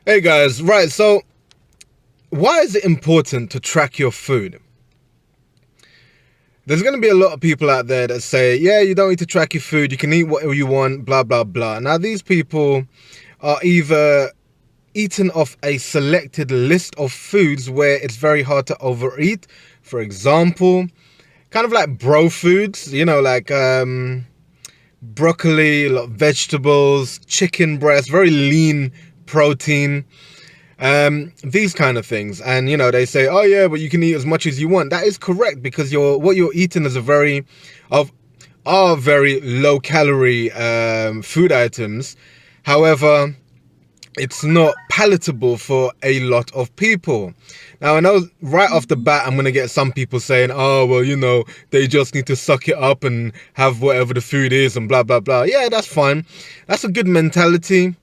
Hey guys, right, so why is it important to track your food? There's going to be a lot of people out there that say, yeah, you don't need to track your food, you can eat whatever you want, blah, blah, blah. Now, these people are either eating off a selected list of foods where it's very hard to overeat. For example, kind of like bro foods, like broccoli, a lot of vegetables, chicken breast, very lean protein, these kind of things. And they say, oh yeah, but you can eat as much as you want. That is correct, because what you're eating is very low calorie food items. However, it's not palatable for a lot of people. Now, I know right off the bat I'm going to get some people saying, oh, well, they just need to suck it up and have whatever the food is and blah, blah, blah. Yeah, that's fine. That's a good mentality.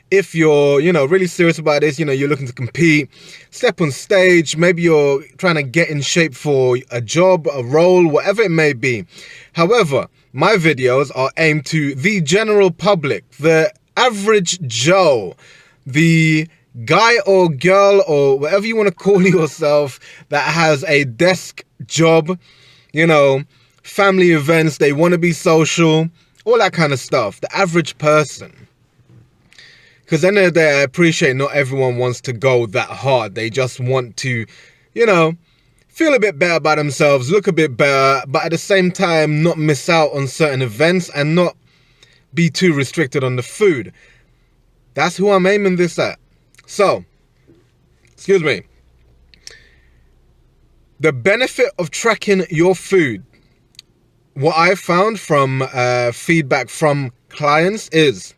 If you're, really serious about this, you're looking to compete, step on stage, maybe you're trying to get in shape for a job, a role, whatever it may be. However, my videos are aimed to the general public, the average Joe, the guy or girl or whatever you want to call yourself that has a desk job, family events, they want to be social, all that kind of stuff. The average person. Because at the end of the day, I appreciate not everyone wants to go that hard. They just want to, feel a bit better about themselves, look a bit better, but at the same time, not miss out on certain events and not be too restricted on the food. That's who I'm aiming this at. So, excuse me. The benefit of tracking your food, what I found from feedback from clients is,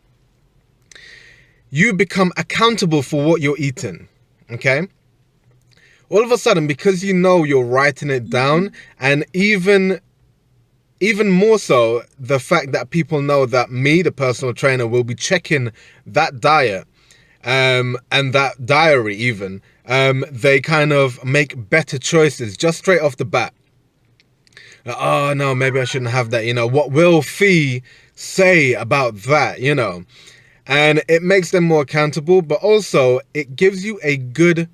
you become accountable for what you're eating, okay? All of a sudden, because you're writing it down, and even more so, the fact that people know that me, the personal trainer, will be checking that diet and that diary even, they kind of make better choices just straight off the bat. Oh, no, maybe I shouldn't have that, what will Fee say about that, And it makes them more accountable, but also it gives you a good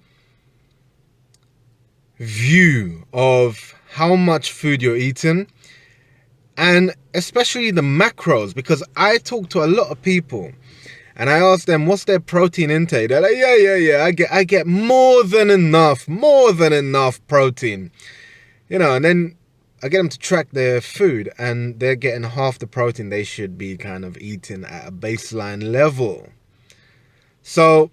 view of how much food you're eating, and especially the macros, because I talk to a lot of people and I ask them what's their protein intake. They're like, yeah, I get more than enough protein, and then I get them to track their food and they're getting half the protein they should be kind of eating at a baseline level. So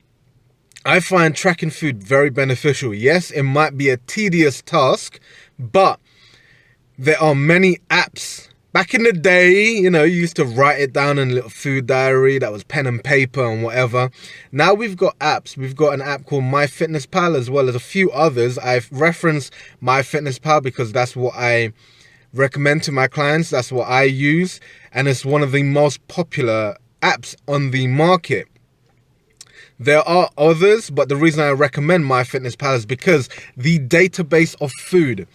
I find tracking food very beneficial. Yes, it might be a tedious task, but there are many apps. Back in the day, you used to write it down in a little food diary that was pen and paper and whatever. Now we've got apps. We've got an app called MyFitnessPal as well as a few others. I've referenced MyFitnessPal because that's what I recommend to my clients. That's what I use. And it's one of the most popular apps on the market. There are others, but the reason I recommend MyFitnessPal is because the database of food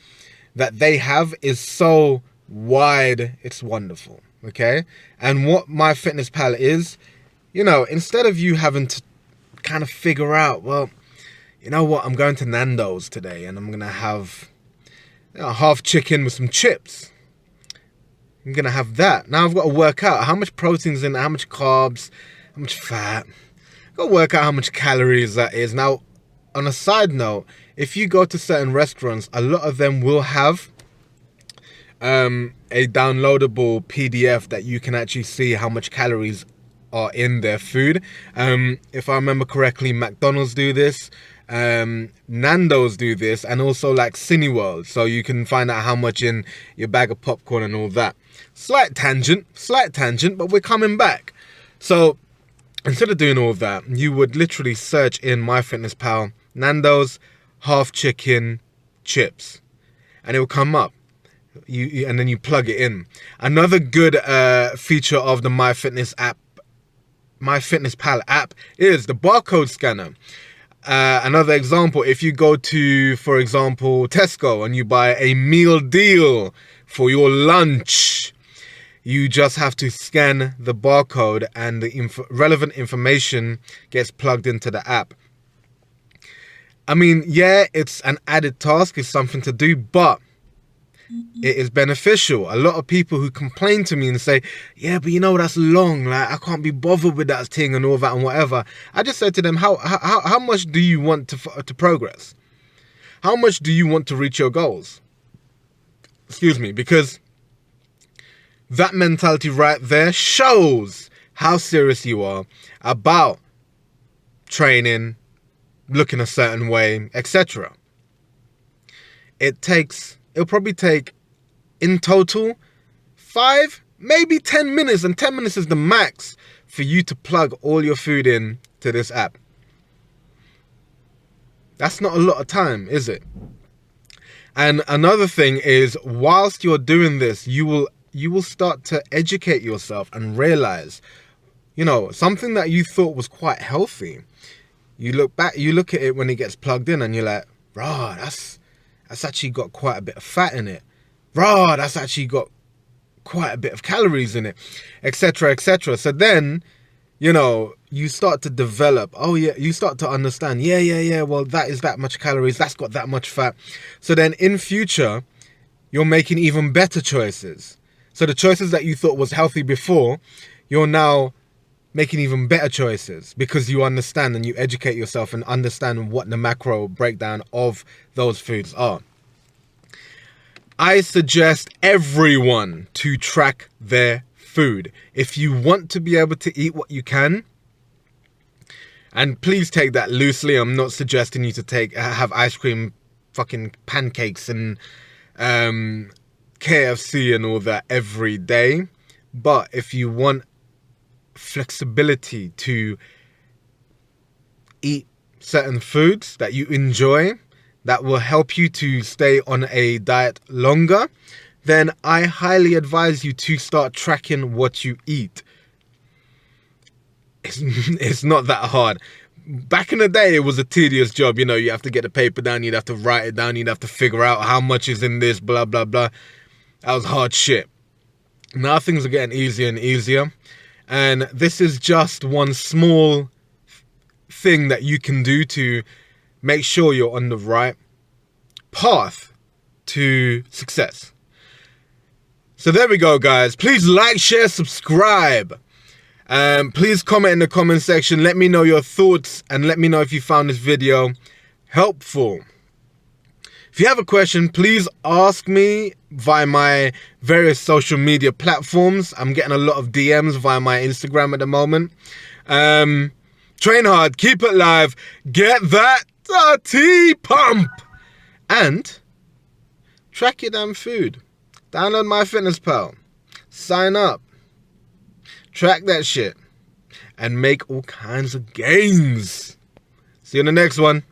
that they have is so wide, it's wonderful, okay? And what MyFitnessPal is, instead of you having to kind of figure out, well, you know what, I'm going to Nando's today and I'm going to have half chicken with some chips. I'm going to have that. Now I've got to work out how much protein's in it, how much carbs, how much fat. I've got to work out how much calories that is. Now, on a side note, if you go to certain restaurants, a lot of them will have a downloadable PDF that you can actually see how much calories are in their food. If I remember correctly, McDonald's do this, Nando's do this, and also like Cineworld. So you can find out how much in your bag of popcorn and all that. Slight tangent, but we're coming back. So instead of doing all that, you would literally search in MyFitnessPal, Nando's, half chicken, chips, and it will come up. And then you plug it in. Another good feature of the MyFitnessPal app is the barcode scanner. Another example, if you go to, for example, Tesco and you buy a meal deal for your lunch, You just have to scan the barcode and the relevant information gets plugged into the app. I mean, yeah, it's an added task, it's something to do, but it is beneficial. A lot of people who complain to me and say, yeah, but you know, that's long, like I can't be bothered with that thing and all that and whatever. I just said to them, how much do you want to progress? How much do you want to reach your goals? Excuse me, because that mentality right there shows how serious you are about training, looking a certain way, etc. It'll probably take, in total, 5, maybe 10 minutes, and 10 minutes is the max for you to plug all your food in to this app. That's not a lot of time, is it? And another thing is, whilst you're doing this, you will start to educate yourself and realize, you know, something that you thought was quite healthy. You look at it when it gets plugged in and you're like, rah, that's actually got quite a bit of fat in it. Rah, that's actually got quite a bit of calories in it, etc., etc. So then, you know, you start to develop, oh yeah, you start to understand, yeah, well, that is that much calories, that's got that much fat. So then in future, you're making even better choices. So the choices that you thought was healthy before, you're now making even better choices because you understand and you educate yourself and understand what the macro breakdown of those foods are. I suggest everyone to track their food. If you want to be able to eat what you can, and please take that loosely, I'm not suggesting you to have ice cream, fucking pancakes and KFC and all that every day. But if you want flexibility to eat certain foods that you enjoy, that will help you to stay on a diet longer, then I highly advise you to start tracking what you eat. It's not that hard. Back in the day, it was a tedious job. You know, you have to get the paper down, you'd have to write it down, you'd have to figure out how much is in this, blah, blah, blah. That was hard shit. Now things are getting easier and easier. And this is just one small thing that you can do to make sure you're on the right path to success. So there we go, guys. Please like, share, subscribe. Please comment in the comment section. Let me know your thoughts and let me know if you found this video helpful. If you have a question, please ask me via my various social media platforms. I'm getting a lot of DMs via my Instagram at the moment. Train hard, keep it live, get that dirty pump, and track your damn food. Download MyFitnessPal, sign up, track that shit, and make all kinds of gains. See you in the next one.